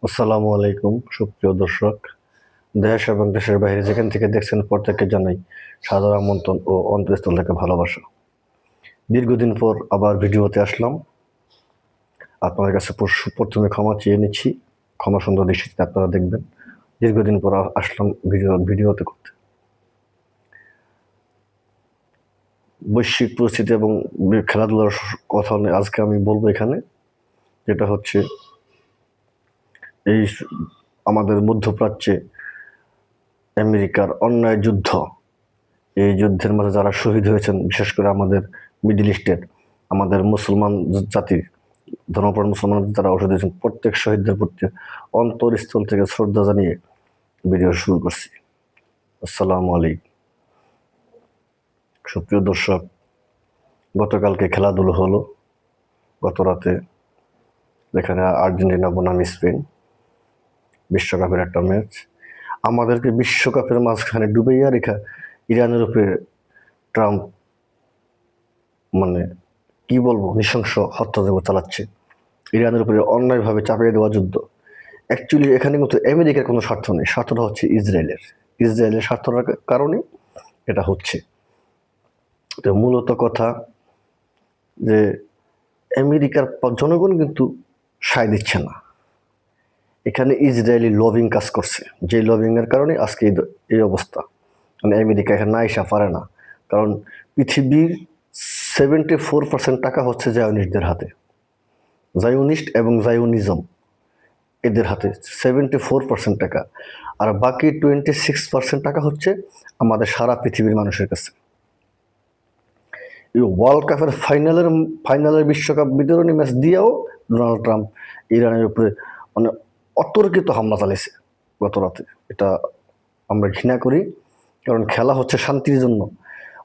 আসসালামু আলাইকুম সুপ্রিয় দর্শক। দেশ এবং দেশের বাইরে যেখান থেকে দেখছেন প্রত্যেককে জানাই সাদর আমন্ত্রণ ও অন্তঃস্থল থেকে ভালোবাসা। দীর্ঘদিন পর আবার ভিডিওতে আসলাম। আপনাদের কাছে প্রথমে ক্ষমা চেয়ে নিচ্ছি। ক্ষমা সুন্দর দৃষ্টিতে আপনারা দেখবেন। দীর্ঘদিন পর আসলাম ভিডিওতে করতে। বৈশ্বিক পরিস্থিতি এবং খেলাধুলার কথা নিয়ে আজকে আমি বলবো এখানে, যেটা হচ্ছে এই আমাদের মধ্যপ্রাচ্যে আমেরিকার অন্যায় যুদ্ধ। এই যুদ্ধের মাঝে যারা শহীদ হয়েছেন, বিশেষ করে আমাদের মিডল ইস্টের আমাদের মুসলমান জাতির ধর্মপ্রাণ মুসলমান যারা শহীদ হয়েছেন, প্রত্যেক শহীদদের প্রতি অন্তরস্থল থেকে শ্রদ্ধা জানিয়ে ভিডিও শুরু করছি। আসসালামু আলাইকুম। সুপ্রিয় দর্শক, গতকালকে খেলাধুলো হলো। গত রাতে যেখানে আর্জেন্টিনা বনাম স্পেন বিশ্বকাপের একটা ম্যাচ, আমাদেরকে বিশ্বকাপের মাঝখানে ডুবাইয়া রেখা ইরানের উপরে ট্রাম্প মানে কি বলবো নৃশংস হত্যাযজ্ঞ চালাচ্ছে। ইরানের উপরে অন্যায়ভাবে চাপিয়ে দেওয়া যুদ্ধ। অ্যাকচুয়ালি এখানে কিন্তু আমেরিকার কোনো স্বার্থ নেই, স্বার্থটা হচ্ছে ইসরায়েলের স্বার্থটার কারণে এটা হচ্ছে। তো মূলত কথা যে আমেরিকার জনগণ কিন্তু সায় দিচ্ছে না। এখানে ইসরায়েলি লবিং কাজ করছে, যে লবিং এর কারণে আজকে এই অবস্থা। মানে আমেরিকা এখানে না আসা পারে না, কারণ পৃথিবীর 74% টাকা হচ্ছে জায়োনিস্টদের হাতে। জায়োনিস্ট এবং জায়োনিজম এদের হাতে 74% টাকা, আর বাকি 26% টাকা হচ্ছে আমাদের সারা পৃথিবীর মানুষের কাছে। এই ওয়ার্ল্ড কাপের ফাইনালের বিশ্বকাপ বিতরণী ম্যাচ দিয়েও ডোনাল্ড ট্রাম্প ইরানের উপরে মানে অতর্কিত হামলা চালিয়েছে গত রাতে। এটা আমরা ঘৃণা করি, কারণ খেলা হচ্ছে শান্তির জন্য।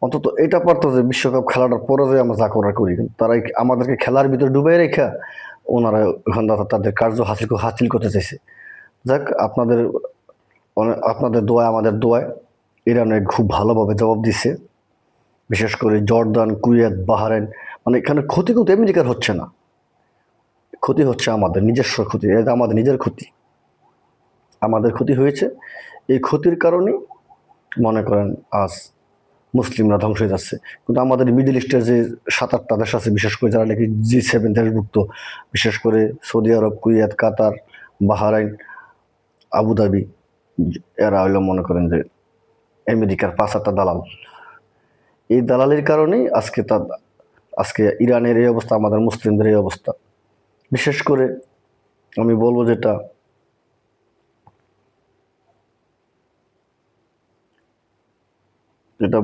অন্তত এটা পারতো যে বিশ্বকাপ খেলাটার পরে যে আমরা যা করার করি, কিন্তু তারা আমাদেরকে খেলার ভিতরে ডুবাই রেখা ওনারা ওখান তাদের কার্য হাসিল করতে চাইছে। যাক, আপনাদের দোয়ায় আমাদের দোয়ায় ইরানে খুব ভালোভাবে জবাব দিছে। বিশেষ করে জর্দান, কুয়েত, বাহরাইন, মানে এখানে ক্ষতি কিন্তু আমেরিকার হচ্ছে না, ক্ষতি হচ্ছে আমাদের নিজস্ব ক্ষতি। এটা আমাদের নিজের ক্ষতি, আমাদের ক্ষতি হয়েছে। এই ক্ষতির কারণে মনে করেন আজ মুসলিমরা ধ্বংস হয়ে যাচ্ছে। কিন্তু আমাদের মিডল ইস্টের যে 7-8টা দেশ আছে, বিশেষ করে যারা নাকি G7 দেশভুক্ত, বিশেষ করে সৌদি আরব, কুয়েত, কাতার, বাহরাইন, আবুধাবি, এরা হইলো মনে করেন যে আমেরিকার 5-8টা দালাল। এই দালালির কারণেই আজকে ইরানের এই অবস্থা, আমাদের মুসলিমদের এই অবস্থা। বিশেষ করে আমি বলবো যেটা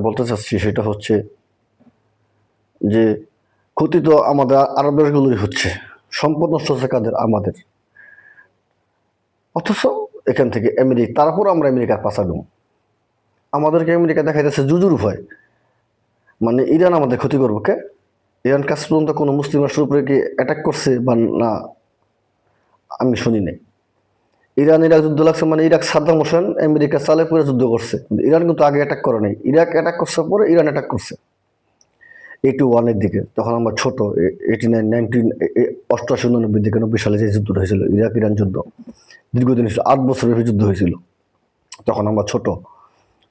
বলতে চাচ্ছি সেটা হচ্ছে যে ক্ষতি তো আমাদের আরব দেশগুলোই হচ্ছে। সম্পদ নষ্ট হচ্ছে কাদের? আমাদের। অথচ এখান থেকে তারপর আমরা আমেরিকার পাশা দেব। আমাদেরকে আমেরিকা দেখাইতেছে জুজুর ভয়। মানে ইরান আমাদের ক্ষতি করবো কে? ইরান কাজ পর্যন্ত কোনো মুসলিম রাষ্ট্রের উপরে কি অ্যাটাক করছে বা না? আমি শুনি নাই। ইরান ইরাক যুদ্ধ লাগছে মানে ইরাক সাদ্দাম হোসেন আমেরিকা চালে পরে যুদ্ধ করছে, ইরান কিন্তু আগে অ্যাটাক করে নাই। ইরাক অ্যাটাক করছে পরে ইরান অ্যাটাক করছে 81-এর দিকে, তখন আমরা ছোট। 89, 88, 89 দিকে, 90 সালে যে যুদ্ধটা হয়েছিল ইরাক ইরান যুদ্ধ, দীর্ঘদিন 8 বছরের যুদ্ধ হয়েছিল। তখন আমরা ছোট,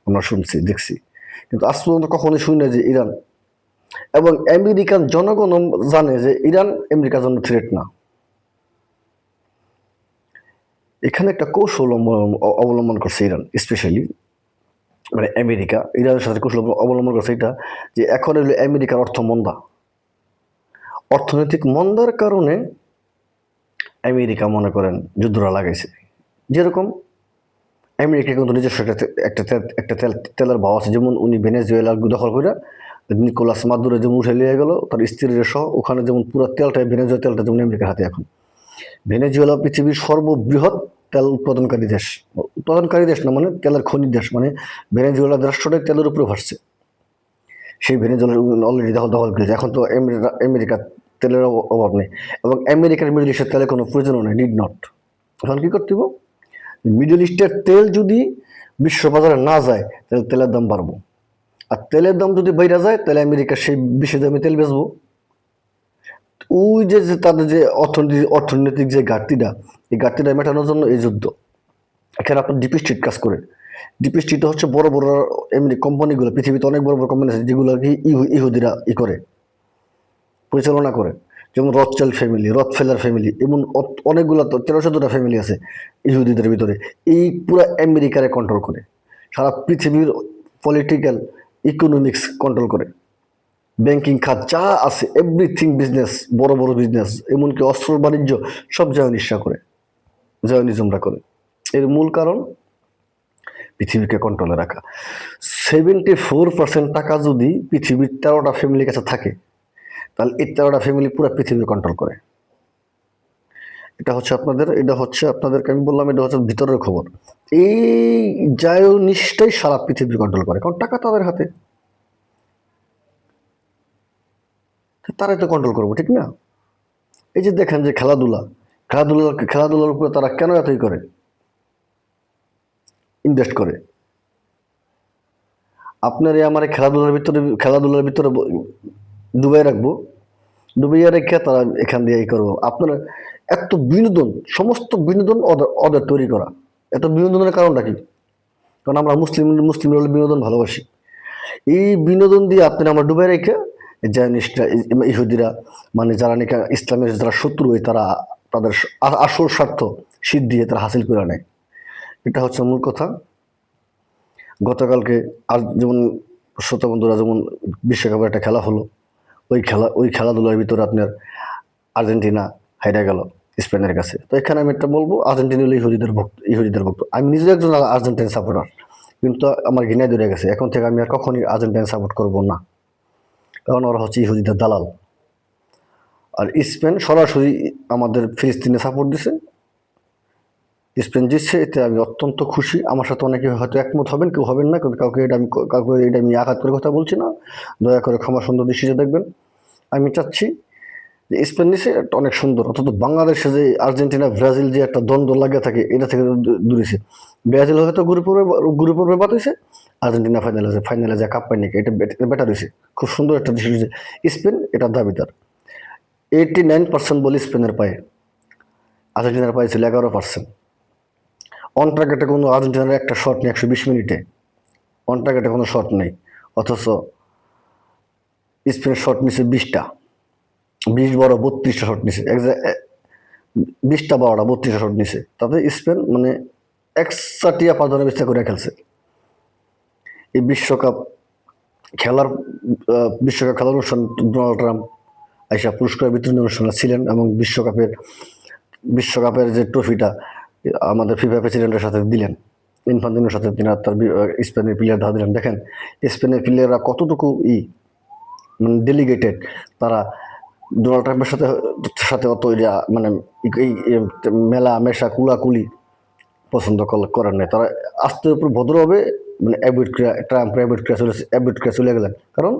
আমরা শুনছি দেখছি, কিন্তু আজ পর্যন্ত কখনোই শুনি না যে ইরান এবং আমেরিকান জনগণ জানে যে ইরান আমেরিকার জন্য থ্রেট না। এখানে একটা কৌশল অবলম্বন করছে ইরান, স্পেশালি মানে আমেরিকা ইরানের সাথে কৌশল অবলম্বন করছে এটা, যে এখন হলো আমেরিকার অর্থনৈতিক মন্দার কারণে আমেরিকা মনে করেন যুদ্ধটা লাগাইছে। যেরকম আমেরিকা কিন্তু নিজস্ব একটা তেলের ভাব আছে, যেমন উনি ভেনেজুয়েলা দখল করে নিকোলাস মাদুরো যেমন উঠে নিয়ে গেল তার স্ত্রীর সহ, ওখানে যেমন পুরো তেলটা ভেনেজুয়েলা তেলটা যেমন আমেরিকার হাতে এখন। ভেনেজুয়েলা পৃথিবীর সর্ববৃহৎ তেল উৎপাদনকারী দেশ না, মানে তেলের খনি দেশ। মানে ভেনেজুয়েলা রাষ্ট্রটাই তেলের উপরে ভাসছে। সেই ভেনেজুয়েলা অলরেডি দখল করেছে। এখন তো আমেরিকার তেলের অভাব নেই, এবং আমেরিকার মিডল ইস্টের তেলের কোনো প্রয়োজনও নেই, নিড নট। এখন কি করতে হবে? মিডল ইস্টের তেল যদি বিশ্ববাজারে না যায় তাহলে তেলের দাম বাড়বো, আর তেলের দাম যদি বাইরে যায় তাহলে আমেরিকা সেই বেশি দামে তেল বেচবো। ওই যে যে তাদের যে অর্থনৈতিক যে ঘাটতিটা, এই ঘাটতিটা মেটানোর জন্য এই যুদ্ধ। এখানে আপনার ডিপি স্টেট কাজ করে। ডিপি স্টেট হচ্ছে বড় বড় এমনি কোম্পানিগুলো, পৃথিবীতে অনেক বড় বড় কোম্পানি আছে যেগুলো কি ইহুদিরা করে পরিচালনা করে। যেমন রথচাইল্ড ফ্যামিলি, রথফেলার ফ্যামিলি, এমন অনেকগুলো, তো 13-14টা ফ্যামিলি আছে ইহুদিদের ভিতরে। এই পুরো আমেরিকারে কন্ট্রোল করে, সারা পৃথিবীর পলিটিক্যাল ইকোনমিক্স কন্ট্রোল করে, ব্যাংকিং খাত যা আছে এভরিথিং বিজনেস, বড় বড় বিজনেস, এমনকি অস্ত্র বাণিজ্য সব জায়নিশা করে, জায়নিজমরা করে। এর মূল কারণ পৃথিবীকে কন্ট্রোলে রাখা। 74% টাকা যদি পৃথিবীর 13টা ফ্যামিলির কাছে থাকে, তাহলে এই 13টা ফ্যামিলি পুরো পৃথিবী কন্ট্রোল করে। এটা হচ্ছে আপনাদেরকে আমি বললাম, এটা হচ্ছে ভিতরের খবর। এই জায়নিশটাই সারা পৃথিবী কন্ট্রোল করে, কারণ টাকা তাদের হাতে, তারাই তো কন্ট্রোল করবো, ঠিক না? এই যে দেখেন যে খেলাধুলার উপরে তারা কেন এতই করে ইনভেস্ট করে। আপনার এই আমার খেলাধুলার ভিতরে ডুবাই রাখবো, ডুবাইয়া রেখে তারা এখান দিয়ে করবো। আপনার এত বিনোদন, সমস্ত বিনোদন ওদের তৈরি করা। এত বিনোদনের কারণটা কি? কারণ আমরা মুসলিম হলে বিনোদন ভালোবাসি। এই বিনোদন দিয়ে আমরা ডুবাই রেখে জায়নিস্টরা, ইহুদিরা, মানে যারা নাকি ইসলামের যারা শত্রু, তারা তাদের আসল স্বার্থ সিদ্ধি তারা হাসিল করে নেয়। এটা হচ্ছে মূল কথা। গতকালকে আর যেমন শ্রোতা বন্ধুরা, যেমন বিশ্বকাপের একটা খেলা হলো, ওই খেলাধুলার ভিতরে আপনার আর্জেন্টিনা হাইরা গেল স্পেনের কাছে। তো এখানে আমি একটা বলবো, আর্জেন্টিনা হলো ইহুদিদের ভক্ত। আমি নিজে একজন আর্জেন্টিনা সাপোর্টার, কিন্তু আমার ঘৃণায় ধরে গেছে। এখন থেকে আমি আর কখনই আর্জেন্টিনা সাপোর্ট করব না, কারণ ওরা হচ্ছে ইহুদিদের দালাল। আর স্পেন সরাসরি আমাদের ফিলিস্তিনে সাপোর্ট দিছে, স্পেন জিতছে, এতে আমি অত্যন্ত খুশি। আমার সাথে অনেকে হয়তো একমত হবেন, কেউ হবেন না, কিন্তু কাউকে এটা আমি আঘাত করে কথা বলছি না, দয়া করে ক্ষমা সুন্দর দৃষ্টিতে দেখবেন। আমি চাচ্ছি যে স্পেন নিচে একটা অনেক সুন্দর, অথচ বাংলাদেশে যে আর্জেন্টিনা ব্রাজিল যে একটা দ্বন্দ্ব লাগে থাকে, এটা থেকে দূরেছে। ব্রাজিল হয়তো গ্রুপে বাদ হয়েছে, আর্জেন্টিনা ফাইনালে যা কাপ পায়নি, এটা বেটার হয়েছে। খুব সুন্দর একটা দৃষ্টি হয়েছে। স্পেন এটার দাবিদার। 89% বলি স্পেনের পায়ে, আর্জেন্টিনার পায়ে ছিল 11%। অন টার্গেটে কোনো আর্জেন্টিনার একটা শট নেই 120 মিনিটে, অন টার্গেটে কোনো শট নেই। অথচ স্পেনের শট নিছে 20টা, 20-32টা শট নিছে, 20টা-12টা 32টা শট নিছে। তাতে স্পেন মানে একচাটিয়া পাঁচজনের বিস্তার করে খেলছে। এই বিশ্বকাপ খেলার অনুষ্ঠান ডোনাল্ড ট্রাম্প আইসা পুরস্কার বিতরণী অনুষ্ঠানে ছিলেন, এবং বিশ্বকাপের যে ট্রফিটা আমাদের ফিফা প্রেসিডেন্টের সাথে দিলেন, ইনফান্তিনোর সাথে তিনি তার স্পেনের প্লেয়ার ধার দিলেন। দেখেন স্পেনের প্লেয়াররা কতটুকু মানে ডেলিগেটেড, তারা ডোনাল্ড ট্রাম্পের সাথে অত মানে এই মেলা মেশা কুলাকুলি পছন্দ করেন নাই। তারা আস্তে উপর ভদ্রভাবে মানে ট্রাম্প অ্যাভয়েড করে চলে গেলেন, কারণ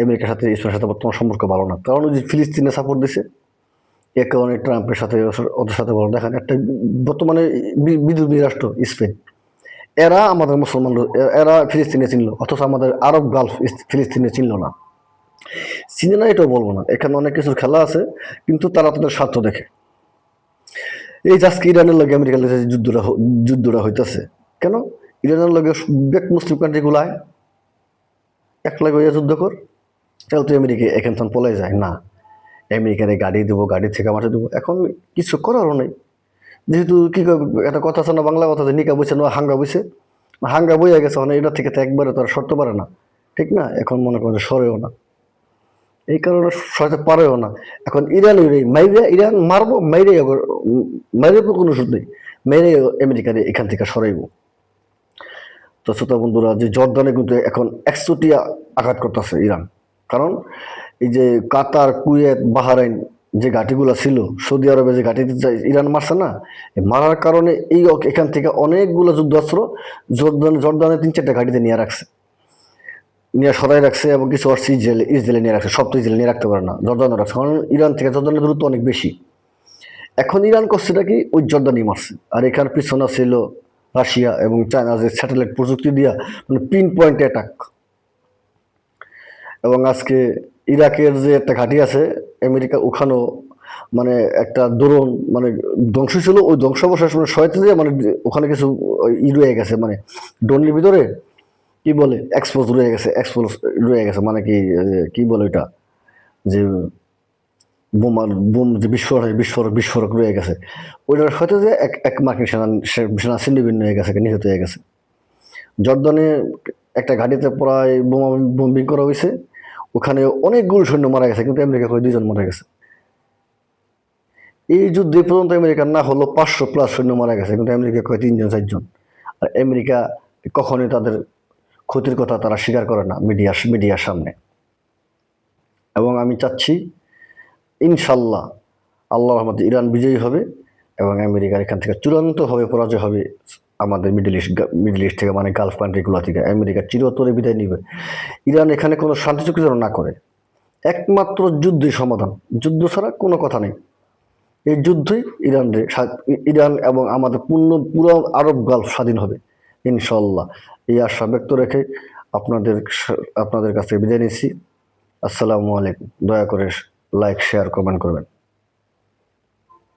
আমেরিকার সাথে স্পেনের সাথে বর্তমান সম্পর্ক ভালো না। কারণ ওই যে ফিলিস্তিনে সাপোর্ট দিছে, এ কারণে ট্রাম্পের সাথে ওদের সাথে ভালো। দেখেন একটা বর্তমানে বিদ্রোহী রাষ্ট্র স্পেন, এরা আমাদের মুসলমান, এরা ফিলিস্তিনে চিনল, অথচ আমাদের আরব গালফ ফিলিস্তিনে চিনল না। চিনে না এটাও বলবো না, এখানে অনেক কিছুর খেলা আছে, কিন্তু তারা তাদের স্বার্থ দেখে। এই যে আজকে ইরানের লগে আমেরিকার লগে যুদ্ধটা হইতেছে কেন? ইরানের লগে মুসলিম কান্ট্রি গুলায় এক লাগে হইয়া যুদ্ধ কর, তাহলে তো আমেরিকা এখান থেকে পলাই যায় না। আমেরিকারে গাড়ি দেবো, গাড়ি থেকে মাঠে দেবো, এখন কিছু করারও নেই। যেহেতু কি একটা কথা আছে না, বাংলা কথা, যে নিকা বইছে না হাঙ্গা বইছে, হাঙ্গা বইয়া গেছে, মানে এটা থেকে তো একবারে তো আর সরতে পারে না, ঠিক না? এখন মনে করেন সরেও না, এই কারণে সরাতে পারেও না। এখন ইরান মারবো, মাইরে কোনো ওষুধ নেই, মেরে আমেরিকার এখান থেকে সরাইব। তো শ্রোতা বন্ধুরা, যে জর্দানে কিন্তু এখন 100টি আঘাত করতেছে ইরান, কারণ এই যে কাতার, কুয়েত, বাহরাইন যে ঘাটিগুলো ছিল, সৌদি আরবে যে ঘাটিতে ইরান মারছে না, মারার কারণে এখান থেকে অনেকগুলো যুদ্ধাস্ত্র জর্দানে 3-4টা ঘাটিতে নিয়ে সরাই রাখছে, এবং কিছু অর্থ ইসরায়েলে নিয়ে রাখছে। সব তো ইসরায়েল নিয়ে রাখতে পারে না, জর্দানে রাখছে, কারণ ইরান থেকে জর্দানের দূরত্ব অনেক বেশি। এখন ইরান করছেটা কি, ওই জর্দানই মারছে। আর এখানে পিছনে ছিল রাশিয়া এবং চায়না, যে স্যাটেলাইট প্রযুক্তি দিয়া মানে পিন পয়েন্ট অ্যাটাক। এবং আজকে ইরাকের যে একটা ঘাঁটি আছে আমেরিকা, ওখানেও মানে একটা ড্রোন মানে ধ্বংস ছিল, ওই ধ্বংসাবশেষ মানে সহায়তা দিয়ে মানে ওখানে কিছু রয়ে গেছে, মানে ড্রোনের ভিতরে কি বলে এক্সপোজ রয়ে গেছে, এক্সপোজ রয়ে গেছে মানে কি কি বলে ওইটা, যে বোমার বোম যে বিস্ফোরক রয়ে গেছে, ওইটার হয়তো যে এক এক মার্কিন সেনা ছিন্নভিন্ন হয়ে গেছে, নিহত হয়ে গেছে। জর্দানে একটা ঘাঁটিতে প্রায় বোমা বম্বিং করা হয়েছে, ওখানে অনেকগুলো সৈন্য মারা গেছে, কিন্তু আমেরিকা কয় 2 জন মারা গেছে। এই যুদ্ধে পর্যন্ত আমেরিকার না হলো 500+ সৈন্য মারা গেছে, কিন্তু আমেরিকা কয় 3 জন 4 জন। আর আমেরিকা কখনোই তাদের ক্ষতির কথা তারা স্বীকার করে না মিডিয়ার সামনে। এবং আমি চাচ্ছি ইনশাল্লাহ আল্লাহর রহমতে ইরান বিজয়ী হবে এবং আমেরিকার এখান থেকে চূড়ান্তভাবে পরাজয় হবে। আমাদের মিডল ইস্ট থেকে মানে গালফ কান্ট্রিগুলো থেকে আমেরিকা চিরতরে বিদায় নিবে। ইরান এখানে কোনো শান্তি চুক্তি যেন না করে, একমাত্র যুদ্ধই সমাধান, যুদ্ধ ছাড়া কোনো কথা নেই। এই যুদ্ধই ইরান এবং আমাদের পুরো আরব গালফ স্বাধীন হবে ইনশাল্লাহ। এই আশা ব্যক্ত রেখে আপনাদের কাছ থেকে বিদায় নিচ্ছি। আসসালামু আলাইকুম। দয়া করে লাইক শেয়ার কমেন্ট করবেন।